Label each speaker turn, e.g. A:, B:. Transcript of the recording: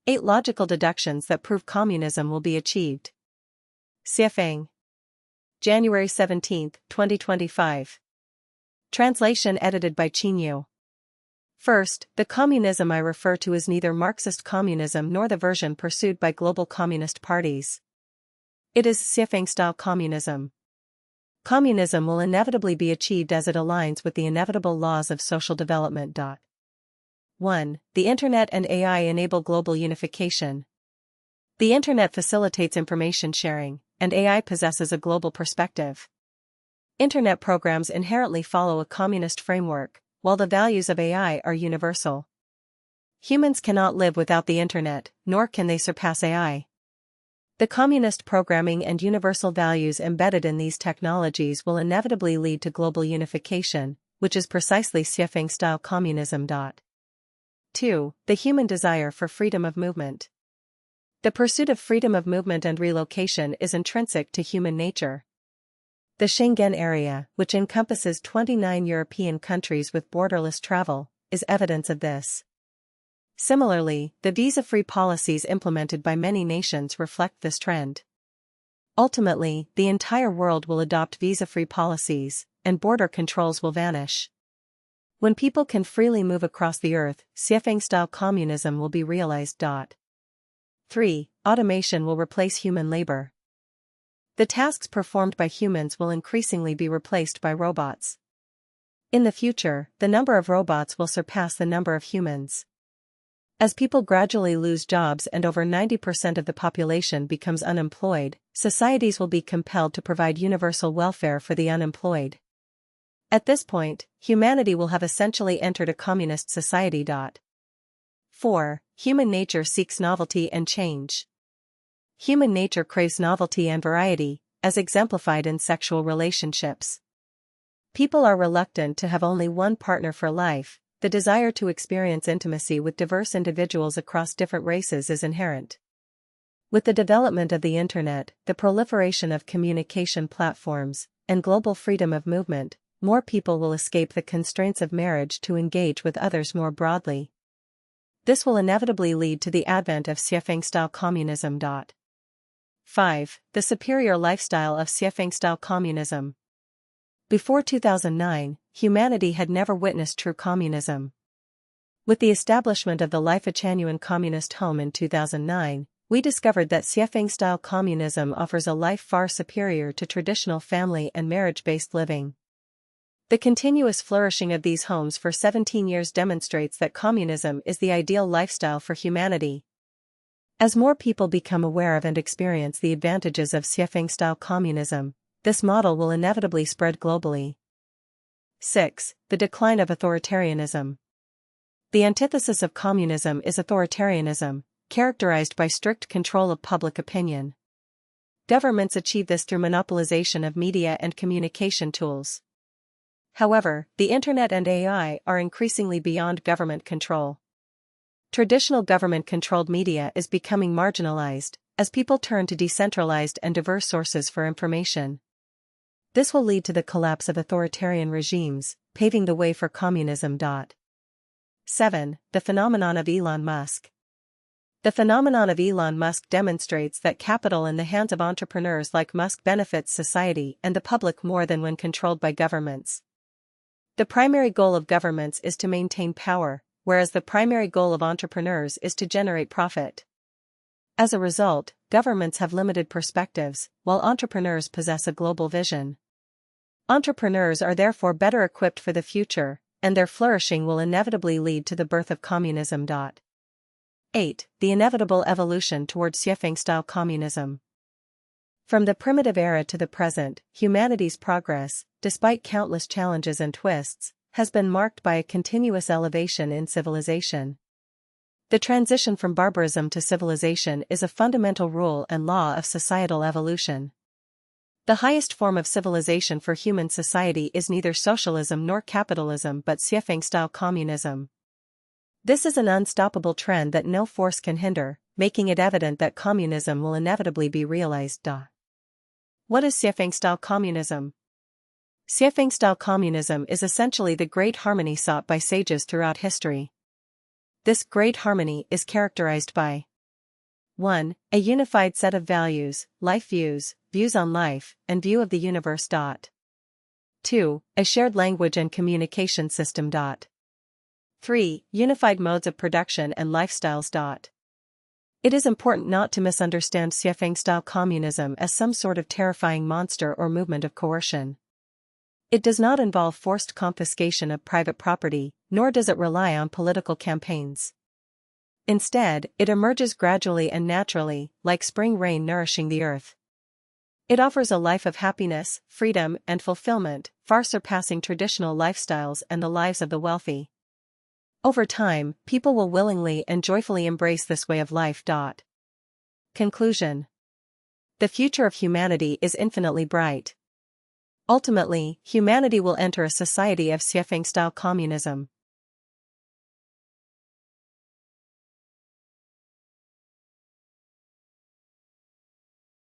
A: 8 logical deductions that prove communism will be achieved. Xiefeng. January 17, 2025. Translation edited by Qinyu. First, the communism I refer to is neither Marxist communism nor the version pursued by global communist parties. It is Xiefeng-style communism. Communism will inevitably be achieved as it aligns with the inevitable laws of social development. 1. The Internet and AI enable global unification. The Internet facilitates information sharing, and AI possesses a global perspective. Internet programs inherently follow a communist framework, while the values of AI are universal. Humans cannot live without the Internet, nor can they surpass AI. The communist programming and universal values embedded in these technologies will inevitably lead to global unification, which is precisely Xiefeng-style communism. 2. The human desire for freedom of movement. The pursuit of freedom of movement and relocation is intrinsic to human nature. The Schengen area, which encompasses 29 European countries with borderless travel, is evidence of this. Similarly, the visa-free policies implemented by many nations reflect this trend. Ultimately, the entire world will adopt visa-free policies, and border controls will vanish. When people can freely move across the earth, Xiefeng-style communism will be realized. 3. Automation will replace human labor. The tasks performed by humans will increasingly be replaced by robots. In the future, the number of robots will surpass the number of humans. As people gradually lose jobs and over 90% of the population becomes unemployed, societies will be compelled to provide universal welfare for the unemployed. At this point, humanity will have essentially entered a communist society. 4. Human nature seeks novelty and change. Human nature craves novelty and variety, as exemplified in sexual relationships. People are reluctant to have only one partner for life. The desire to experience intimacy with diverse individuals across different races is inherent. With the development of the Internet, the proliferation of communication platforms, and global freedom of movement, more people will escape the constraints of marriage to engage with others more broadly. This will inevitably lead to the advent of Xiefeng-style communism. 5. The superior lifestyle of Xiefeng-style communism. Before 2009, humanity had never witnessed true communism. With the establishment of the Lifechanyuan communist home in 2009, we discovered that Xiefeng-style communism offers a life far superior to traditional family and marriage-based living. The continuous flourishing of these homes for 17 years demonstrates that communism is the ideal lifestyle for humanity. As more people become aware of and experience the advantages of Xiefeng-style communism, this model will inevitably spread globally. 6. The decline of authoritarianism. The antithesis of communism is authoritarianism, characterized by strict control of public opinion. Governments achieve this through monopolization of media and communication tools. However, the Internet and AI are increasingly beyond government control. Traditional government-controlled media is becoming marginalized, as people turn to decentralized and diverse sources for information. This will lead to the collapse of authoritarian regimes, paving the way for communism. 7. The phenomenon of Elon Musk. The phenomenon of Elon Musk demonstrates that capital in the hands of entrepreneurs like Musk benefits society and the public more than when controlled by governments. The primary goal of governments is to maintain power, whereas the primary goal of entrepreneurs is to generate profit. As a result, governments have limited perspectives, while entrepreneurs possess a global vision. Entrepreneurs are therefore better equipped for the future, and their flourishing will inevitably lead to the birth of communism. 8. The inevitable evolution towards Xiefeng-style communism. From the primitive era to the present, humanity's progress, despite countless challenges and twists, has been marked by a continuous elevation in civilization. The transition from barbarism to civilization is a fundamental rule and law of societal evolution. The highest form of civilization for human society is neither socialism nor capitalism but Xiefeng-style communism. This is an unstoppable trend that no force can hinder, making it evident that communism will inevitably be realized. What is Xiefeng-style communism? Xiefeng-style communism is essentially the great harmony sought by sages throughout history. This great harmony is characterized by 1. A unified set of values, life views, views on life, and view of the universe. 2. A shared language and communication system. 3. Unified modes of production and lifestyles. It is important not to misunderstand Xiafeng-style communism as some sort of terrifying monster or movement of coercion. It does not involve forced confiscation of private property, nor does it rely on political campaigns. Instead, it emerges gradually and naturally, like spring rain nourishing the earth. It offers a life of happiness, freedom, and fulfillment, far surpassing traditional lifestyles and the lives of the wealthy. Over time, people will willingly and joyfully embrace this way of life. Conclusion. The future of humanity is infinitely bright. Ultimately, humanity will enter a society of Xiafeng-style communism.